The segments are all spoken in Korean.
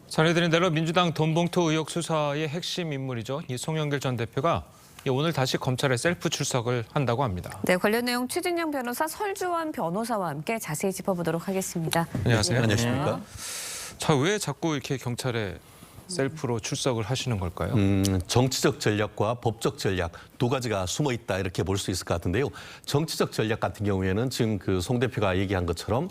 전해드린 대로 민주당 돈봉투 의혹 수사의 핵심 인물이죠. 이 송영길 전 대표가 오늘 다시 검찰에 셀프 출석을 한다고 합니다. 네, 관련 내용 최진영 변호사, 설주환 변호사와 함께 자세히 짚어보도록 하겠습니다. 안녕하세요. 안녕하십니까? 자, 왜 자꾸 이렇게 경찰에 셀프로 출석을 하시는 걸까요? 정치적 전략과 법적 전략 두 가지가 숨어 있다 이렇게 볼 수 있을 것 같은데요. 정치적 전략 같은 경우에는 지금 그 송 대표가 얘기한 것처럼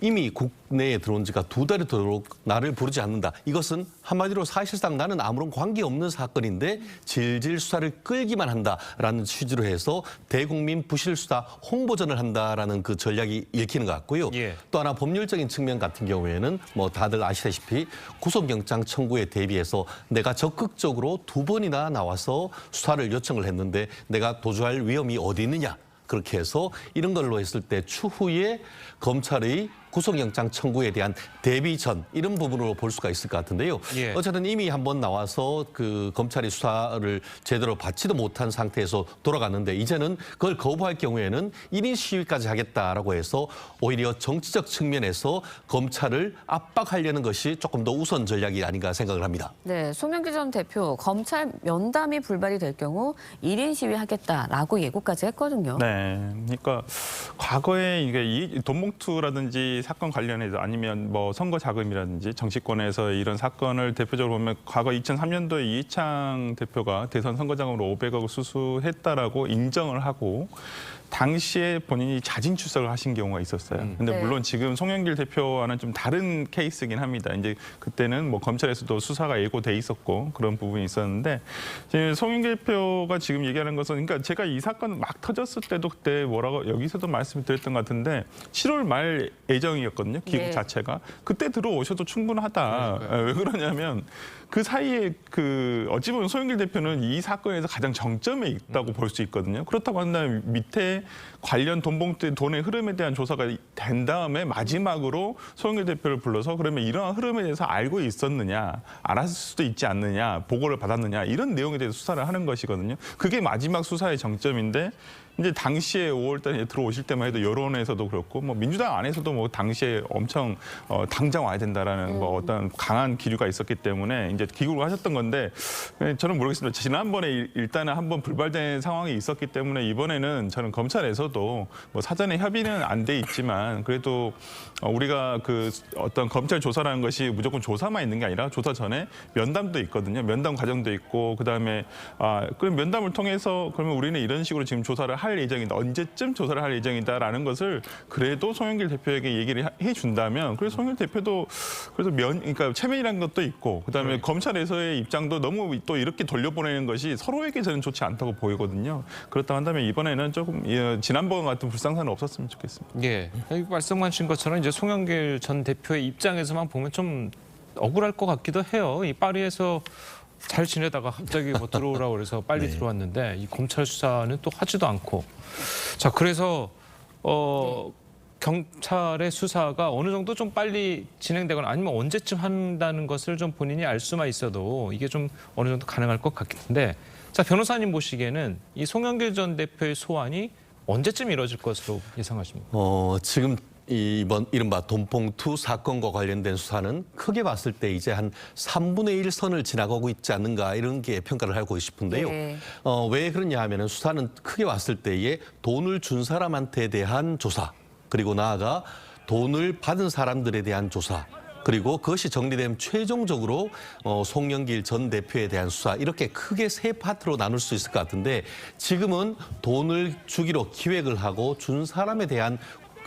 이미 국내에 들어온 지가 2달이 되도록 나를 부르지 않는다. 이것은 한마디로 사실상 나는 아무런 관계없는 사건인데 질질 수사를 끌기만 한다라는 취지로 해서 대국민 부실 수사 홍보전을 한다라는 그 전략이 읽히는 것 같고요. 예. 또 하나 법률적인 측면 같은 경우에는 뭐 다들 아시다시피 구속영장 청구에 대비해서 내가 적극적으로 2번이나 나와서 수사를 요청을 했는데 내가 도주할 위험이 어디 있느냐. 그렇게 해서 이런 걸로 했을 때 추후에 검찰의 구속영장 청구에 대한 대비전 이런 부분으로 볼 수가 있을 것 같은데요. 예. 어쨌든 이미 한번 나와서 그 검찰이 수사를 제대로 받지도 못한 상태에서 돌아갔는데 이제는 그걸 거부할 경우에는 1인 시위까지 하겠다라고 해서 오히려 정치적 측면에서 검찰을 압박하려는 것이 조금 더 우선 전략이 아닌가 생각을 합니다. 네, 송영길 전 대표 검찰 면담이 불발이 될 경우 1인 시위하겠다라고 예고까지 했거든요. 네, 그러니까 과거에 이게 이 돈봉투라든지 사건 관련해서 아니면 뭐 선거 자금이라든지 정치권에서 이런 사건을 대표적으로 보면 과거 2003년도에 이해창 대표가 대선 선거 자금으로 500억을 수수했다라고 인정을 하고 당시에 본인이 자진 출석을 하신 경우가 있었어요. 근데 네. 물론 지금 송영길 대표와는 좀 다른 케이스긴 합니다. 이제 그때는 뭐 검찰에서도 수사가 예고돼 있었고 그런 부분이 있었는데 지금 송영길 대표가 지금 얘기하는 것은 그러니까 제가 이 사건 막 터졌을 때도 그때 뭐라고 여기서도 말씀드렸던 것 같은데 7월 말 예정이었거든요. 기국 네. 자체가 그때 들어오셔도 충분하다. 왜 그러냐면 그 사이에 그 어찌 보면 송영길 대표는 이 사건에서 가장 정점에 있다고 볼 수 있거든요. 그렇다고 한다면 밑에 관련 돈봉투 돈의 흐름에 대한 조사가 된 다음에 마지막으로 송영길 대표를 불러서 그러면 이러한 흐름에 대해서 알고 있었느냐, 알았을 수도 있지 않느냐, 보고를 받았느냐 이런 내용에 대해서 수사를 하는 것이거든요. 그게 마지막 수사의 정점인데 이제 당시에 5월 달에 들어오실 때만 해도 여론에서도 그렇고 뭐 민주당 안에서도 뭐 당시에 엄청 당장 와야 된다라는 뭐 어떤 강한 기류가 있었기 때문에 이제 기구를 하셨던 건데 저는 모르겠습니다. 지난번에 일단은 한번 불발된 상황이 있었기 때문에 이번에는 저는 검찰에서도 뭐 사전에 협의는 안 돼 있지만 그래도 우리가 그 어떤 검찰 조사라는 것이 무조건 조사만 있는 게 아니라 조사 전에 면담도 있거든요. 면담 과정도 있고 그다음에 그럼 면담을 통해서 그러면 우리는 이런 식으로 지금 조사를 할 예정이다. 언제쯤 조사를 할 예정이다라는 것을 그래도 송영길 대표에게 얘기를 해준다면 그래서 송영길 대표도 그래서 그러니까 체면이라는 것도 있고 그다음에 검찰에서의 입장도 너무 또 이렇게 돌려보내는 것이 서로에게 저는 좋지 않다고 보이거든요. 그렇다고 한다면 이번에는 조금 지난번 같은 불상사는 없었으면 좋겠습니다. 예, 말씀하신 것처럼 이제 송영길 전 대표의 입장에서만 보면 좀 억울할 것 같기도 해요. 이 파리에서 잘 지내다가 갑자기 뭐 들어오라고 그래서 빨리 들어왔는데 이 검찰 수사는 또 하지도 않고 자 그래서 경찰의 수사가 어느 정도 좀 빨리 진행되거나 아니면 언제쯤 한다는 것을 좀 본인이 알 수만 있어도 이게 좀 어느 정도 가능할 것 같은데 자 변호사님 보시기에는 이 송영길 전 대표의 소환이 언제쯤 이루어질 것으로 예상하십니까? 지금 이번 이른바 돈봉투 사건과 관련된 수사는 크게 봤을 때 이제 한 3분의 1 선을 지나가고 있지 않는가 이런 게 평가를 하고 싶은데요. 네. 왜 그러냐 하면은 수사는 크게 봤을 때에 돈을 준 사람한테 대한 조사 그리고 나아가 돈을 받은 사람들에 대한 조사 그리고 그것이 정리되면 최종적으로 송영길 전 대표에 대한 수사 이렇게 크게 세 파트로 나눌 수 있을 것 같은데 지금은 돈을 주기로 기획을 하고 준 사람에 대한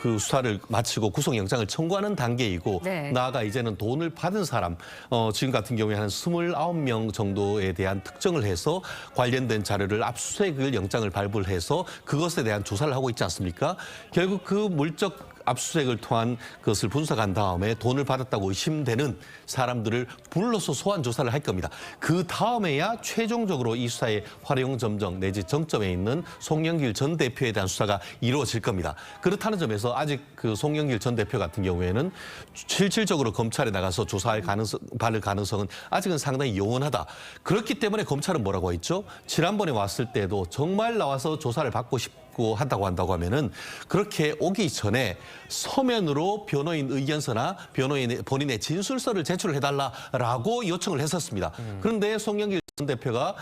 그 수사를 마치고 구속영장을 청구하는 단계이고 네. 나아가 이제는 돈을 받은 사람 지금 같은 경우에 한 29명 정도에 대한 특정을 해서 관련된 자료를 압수수색을 영장을 발부를 해서 그것에 대한 조사를 하고 있지 않습니까? 결국 그 물적 압수수색을 통한 것을 분석한 다음에 돈을 받았다고 의심되는 사람들을 불러서 소환 조사를 할 겁니다. 그 다음에야 최종적으로 이 수사의 활용점정 내지 정점에 있는 송영길 전 대표에 대한 수사가 이루어질 겁니다. 그렇다는 점에서 아직 그 송영길 전 대표 같은 경우에는 실질적으로 검찰에 나가서 조사할 받을 가능성은 아직은 상당히 요원하다. 그렇기 때문에 검찰은 뭐라고 했죠? 지난번에 왔을 때도 정말 나와서 조사를 받고 싶고 있고 한다고 하면은 그렇게 오기 전에 서면으로 변호인 의견서나 변호인의 본인의 진술서를 제출해달라라고 요청을 했었습니다. 그런데 송영길 전 대표가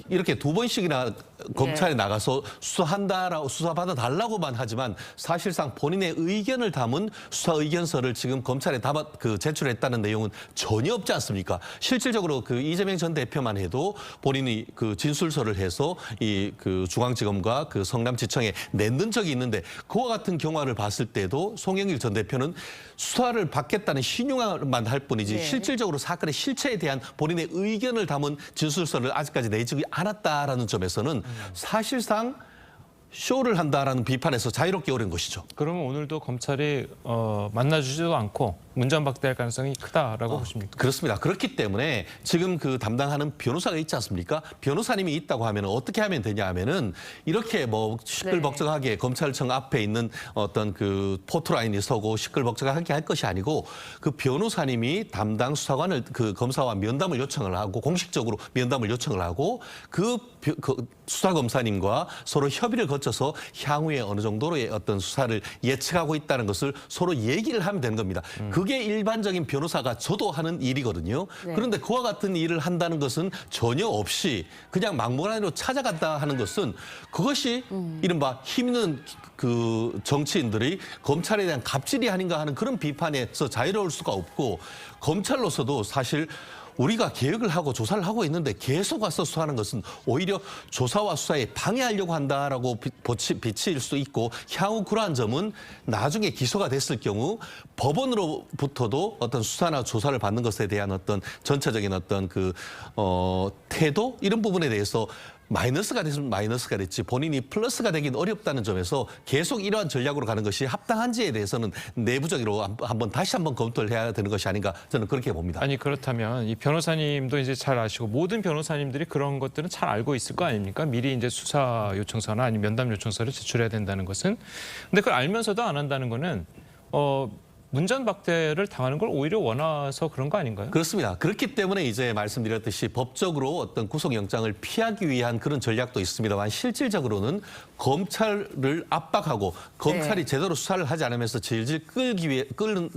이렇게 두 번씩이나 검찰에 나가서 수사한다라고 수사받아 달라고만 하지만 사실상 본인의 의견을 담은 수사 의견서를 지금 검찰에 제출했다는 내용은 전혀 없지 않습니까? 실질적으로 그 이재명 전 대표만 해도 본인이 그 진술서를 해서 이 그 중앙지검과 그 성남지청에 냈는 적이 있는데 그와 같은 경우를 봤을 때도 송영길 전 대표는 수사를 받겠다는 신용만 할 뿐이지 실질적으로 사건의 실체에 대한 본인의 의견을 담은 진술서를 아직까지 내지 않았다라는 점에서는 사실상 쇼를 한다라는 비판에서 자유롭게 오른 것이죠. 그러면 오늘도 검찰이 만나주지도 않고 문전박대할 가능성이 크다라고 보십니까? 그렇습니다. 그렇기 때문에 지금 그 담당하는 변호사가 있지 않습니까? 변호사님이 있다고 하면 어떻게 하면 되냐 하면은 이렇게 뭐 시끌벅적하게 검찰청 앞에 있는 어떤 그 포토라인이 서고 시끌벅적하게 할 것이 아니고 그 변호사님이 담당 수사관을 그 검사와 면담을 요청을 하고 공식적으로 면담을 요청을 하고 그 수사검사님과 서로 협의를 거쳐서 향후에 어느 정도로의 어떤 수사를 예측하고 있다는 것을 서로 얘기를 하면 되는 겁니다. 그게 일반적인 변호사가 저도 하는 일이거든요. 그런데 그와 같은 일을 한다는 것은 전혀 없이 그냥 막무가내로 찾아갔다 하는 것은 그것이 이른바 힘 있는 그 정치인들이 검찰에 대한 갑질이 아닌가 하는 그런 비판에서 자유로울 수가 없고 검찰로서도 사실 우리가 계획을 하고 조사를 하고 있는데 계속 와서 수사하는 것은 오히려 조사와 수사에 방해하려고 한다라고 비칠 수 있고 향후 그러한 점은 나중에 기소가 됐을 경우 법원으로부터도 어떤 수사나 조사를 받는 것에 대한 어떤 전체적인 어떤 그 태도 이런 부분에 대해서 마이너스가 됐으면 마이너스가 됐지 본인이 플러스가 되긴 어렵다는 점에서 계속 이러한 전략으로 가는 것이 합당한지에 대해서는 내부적으로 다시 한번 검토를 해야 되는 것이 아닌가 저는 그렇게 봅니다. 아니 그렇다면 이 변호사님도 이제 잘 아시고 모든 변호사님들이 그런 것들은 잘 알고 있을 거 아닙니까? 미리 이제 수사 요청서나 아니면 면담 요청서를 제출해야 된다는 것은. 근데 그걸 알면서도 안 한다는 거는 문전박대를 당하는 걸 오히려 원해서 그런 거 아닌가요? 그렇습니다. 그렇기 때문에 이제 말씀드렸듯이 법적으로 어떤 구속영장을 피하기 위한 그런 전략도 있습니다만 실질적으로는 검찰을 압박하고 검찰이 제대로 수사를 하지 않으면서 질질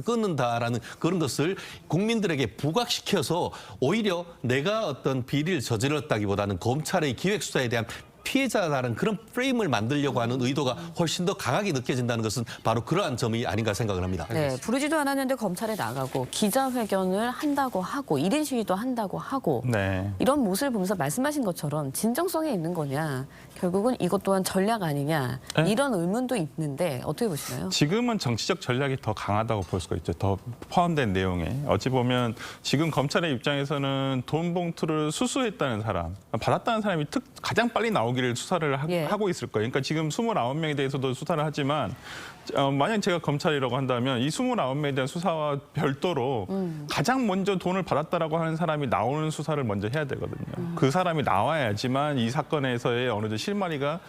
끊는다라는 그런 것을 국민들에게 부각시켜서 오히려 내가 어떤 비리를 저질렀다기보다는 검찰의 기획수사에 대한 피해자라는 그런 프레임을 만들려고 하는 의도가 훨씬 더 강하게 느껴진다는 것은 바로 그러한 점이 아닌가 생각을 합니다. 네, 부르지도 않았는데 검찰에 나가고 기자회견을 한다고 하고 1인 시위도 한다고 하고 이런 모습을 보면서 말씀하신 것처럼 진정성이 있는 거냐 결국은 이것 또한 전략 아니냐 이런 의문도 있는데 어떻게 보시나요? 지금은 정치적 전략이 더 강하다고 볼 수가 있죠. 더 포함된 내용에. 어찌 보면 지금 검찰의 입장에서는 돈 봉투를 수수했다는 사람, 받았다는 사람이 가장 빨리 나오기를 수사를 하고 있을 거예요. 그러니까 지금 29명에 대해서도 수사를 하지만 만약 제가 검찰이라고 한다면 이 29명에 대한 수사와 별도로 가장 먼저 돈을 받았다라고 하는 사람이 나오는 수사를 먼저 해야 되거든요. 그 사람이 나와야지만 이 사건에서의 어느 정도 실마리가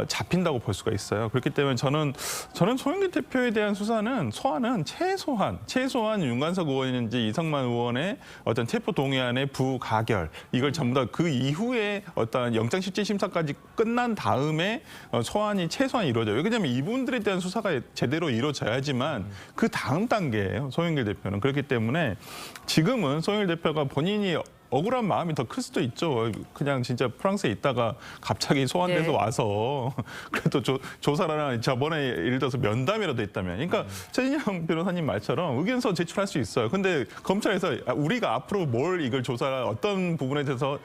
잡힌다고 볼 수가 있어요. 그렇기 때문에 저는 송영길 대표에 대한 소환은 최소한 윤관석 의원인지 이성만 의원의 어떤 체포 동의안의 부가결 이걸 전부 다 그 이후에 어떤 영장실질심사까지 끝난 다음에 소환이 최소한 이루어져요. 왜냐하면 이분들에 대한 수사가 제대로 이루어져야지만 그 다음 단계예요. 송영길 대표는. 그렇기 때문에 지금은 송영길 대표가 본인이 억울한 마음이 더 클 수도 있죠. 그냥 진짜 프랑스에 있다가 갑자기 소환돼서 와서 그래도 조사를 저번에 예를 들어서 면담이라도 했다면. 그러니까 최진영 변호사님 말처럼 의견서 제출할 수 있어요. 근데 검찰에서 우리가 앞으로 이걸 어떤 부분에 대해서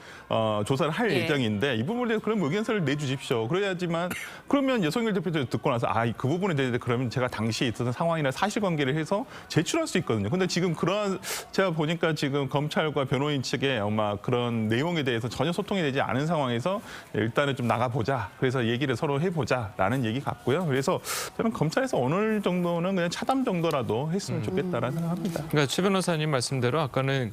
조사를 할 예정인데 이 부분에 대해서 그럼 의견서를 내주십시오. 그러면 송영길 대표도 듣고 나서 그 부분에 대해서 그러면 제가 당시에 있었던 상황이나 사실관계를 해서 제출할 수 있거든요. 근데 지금 제가 보니까 지금 검찰과 변호인 측에 아마 그런 내용에 대해서 전혀 소통이 되지 않은 상황에서 일단은 좀 나가보자. 그래서 얘기를 서로 해보자라는 얘기 같고요. 그래서 저는 검찰에서 어느 정도는 그냥 차담 정도라도 했으면 좋겠다라는 생각합니다. 그러니까 최 변호사님 말씀대로 아까는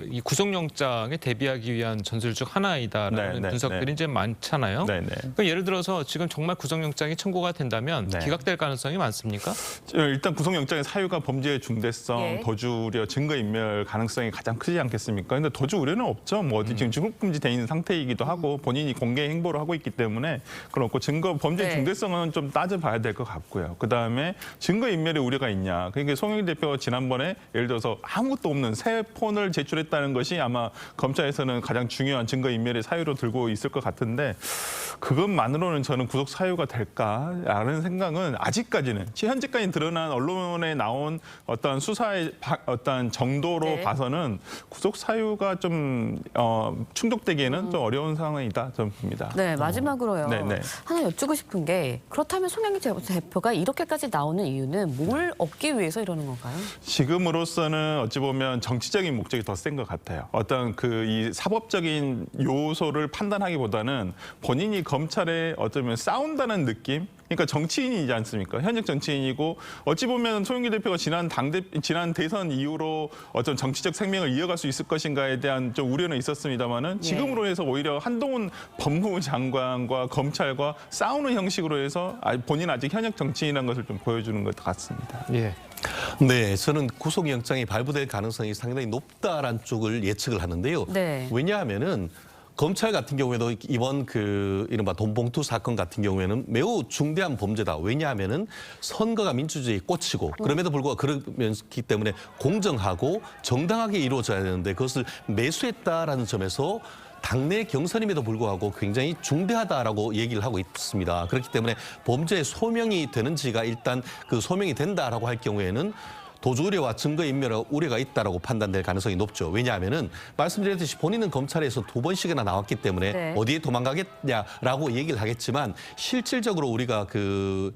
이 구속영장에 대비하기 위한 전술 중 하나이다라는 분석들이 이제 많잖아요. 그러니까 예를 들어서 지금 정말 구속영장이 청구가 된다면 기각될 가능성이 많습니까? 일단 구속영장의 사유가 범죄의 중대성, 도주 우려, 증거인멸 가능성이 가장 크지 않겠습니까? 근데 도주 우려 우려는 없죠. 뭐 어디 지금 출국금지 돼 있는 상태이기도 하고 본인이 공개 행보를 하고 있기 때문에 그렇고 범죄 네. 중대성은 좀 따져봐야 될 것 같고요. 그다음에 증거인멸의 우려가 있냐. 그러니까 송영길 대표가 지난번에 예를 들어서 아무것도 없는 새 폰을 제출했다는 것이 아마 검찰에서는 가장 중요한 증거인멸의 사유로 들고 있을 것 같은데 그것만으로는 저는 구속 사유가 될까라는 생각은 아직까지는 현재까지 드러난 언론에 나온 어떤 수사의 어떤 정도로 네. 봐서는 구속 사유가 좀 충족되기에는 좀 어려운 상황이다 저는 봅니다. 네, 마지막으로요. 네네. 하나 여쭈고 싶은 게 그렇다면 송영길 대표가 이렇게까지 나오는 이유는 뭘 얻기 위해서 이러는 건가요? 지금으로서는 어찌 보면 정치적인 목적이 더 센 것 같아요. 어떤 이 사법적인 요소를 판단하기보다는 본인이 검찰에 어쩌면 싸운다는 느낌? 그러니까 정치인이지 않습니까? 현역 정치인이고 어찌 보면 송영길 대표가 지난 대선 이후로 어떤 정치적 생명을 이어갈 수 있을 것인가에 대한 좀 우려는 있었습니다만은 지금으로 해서 오히려 한동훈 법무부 장관과 검찰과 싸우는 형식으로 해서 본인 아직 현역 정치인이라는 것을 좀 보여주는 것 같습니다. 예. 네, 저는 구속영장이 발부될 가능성이 상당히 높다라는 쪽을 예측을 하는데요. 네. 왜냐하면은 검찰 같은 경우에도 이번 이른바 돈봉투 사건 같은 경우에는 매우 중대한 범죄다. 왜냐하면은 선거가 민주주의의 꽃이고 그럼에도 불구하고 그렇기 때문에 공정하고 정당하게 이루어져야 되는데 그것을 매수했다라는 점에서 당내 경선임에도 불구하고 굉장히 중대하다라고 얘기를 하고 있습니다. 그렇기 때문에 범죄의 소명이 되는지가 일단 소명이 된다라고 할 경우에는 도주 우려와 증거인멸 우려가 있다라고 판단될 가능성이 높죠. 왜냐하면은 말씀드렸듯이 본인은 검찰에서 2번씩이나 나왔기 때문에 네. 어디에 도망가겠냐라고 얘기를 하겠지만 실질적으로 우리가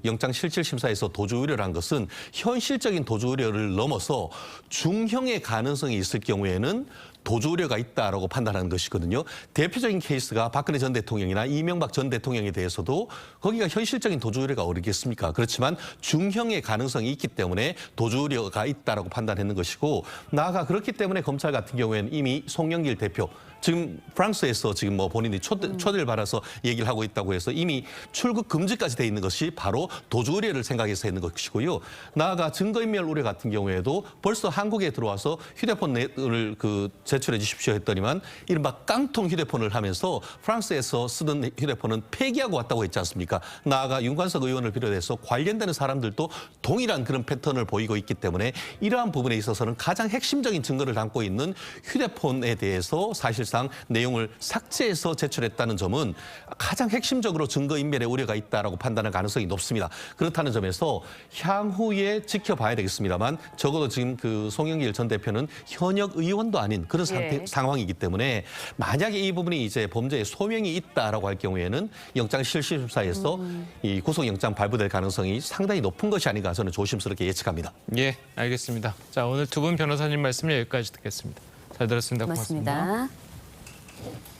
영장 실질 심사에서 도주 우려란 것은 현실적인 도주 우려를 넘어서 중형의 가능성이 있을 경우에는 도주 우려가 있다라고 판단하는 것이거든요. 대표적인 케이스가 박근혜 전 대통령이나 이명박 전 대통령에 대해서도 거기가 현실적인 도주 우려가 어디겠습니까? 그렇지만 중형의 가능성이 있기 때문에 도주 우려가 있다라고 판단했는 것이고 나아가 그렇기 때문에 검찰 같은 경우에는 이미 송영길 대표 지금 프랑스에서 지금 본인이 초대를 받아서 얘기를 하고 있다고 해서 이미 출국 금지까지 돼 있는 것이 바로 도주 우려를 생각해서 했는 것이고요. 나아가 증거인멸 우려 같은 경우에도 벌써 한국에 들어와서 휴대폰을 제출해 주십시오 했더니만 이른바 깡통 휴대폰을 하면서 프랑스에서 쓰던 휴대폰은 폐기하고 왔다고 했지 않습니까? 나아가 윤관석 의원을 비롯해서 관련되는 사람들도 동일한 그런 패턴을 보이고 있기 때문에 이러한 부분에 있어서는 가장 핵심적인 증거를 담고 있는 휴대폰에 대해서 사실상 내용을 삭제해서 제출했다는 점은 가장 핵심적으로 증거인멸의 우려가 있다라고 판단할 가능성이 높습니다. 그렇다는 점에서 향후에 지켜봐야 되겠습니다만 적어도 지금 송영길 전 대표는 현역 의원도 아닌 그런 상황이기 때문에 만약에 이 부분이 이제 범죄의 소명이 있다라고 할 경우에는 영장 실질심사에서 이 구속영장 발부될 가능성이 상당히 높은 것이 아닌가 저는 조심스럽게 예측합니다. 예, 알겠습니다. 자, 오늘 두 분 변호사님 말씀 여기까지 듣겠습니다. 잘 들었습니다. 고맙습니다. 고맙습니다.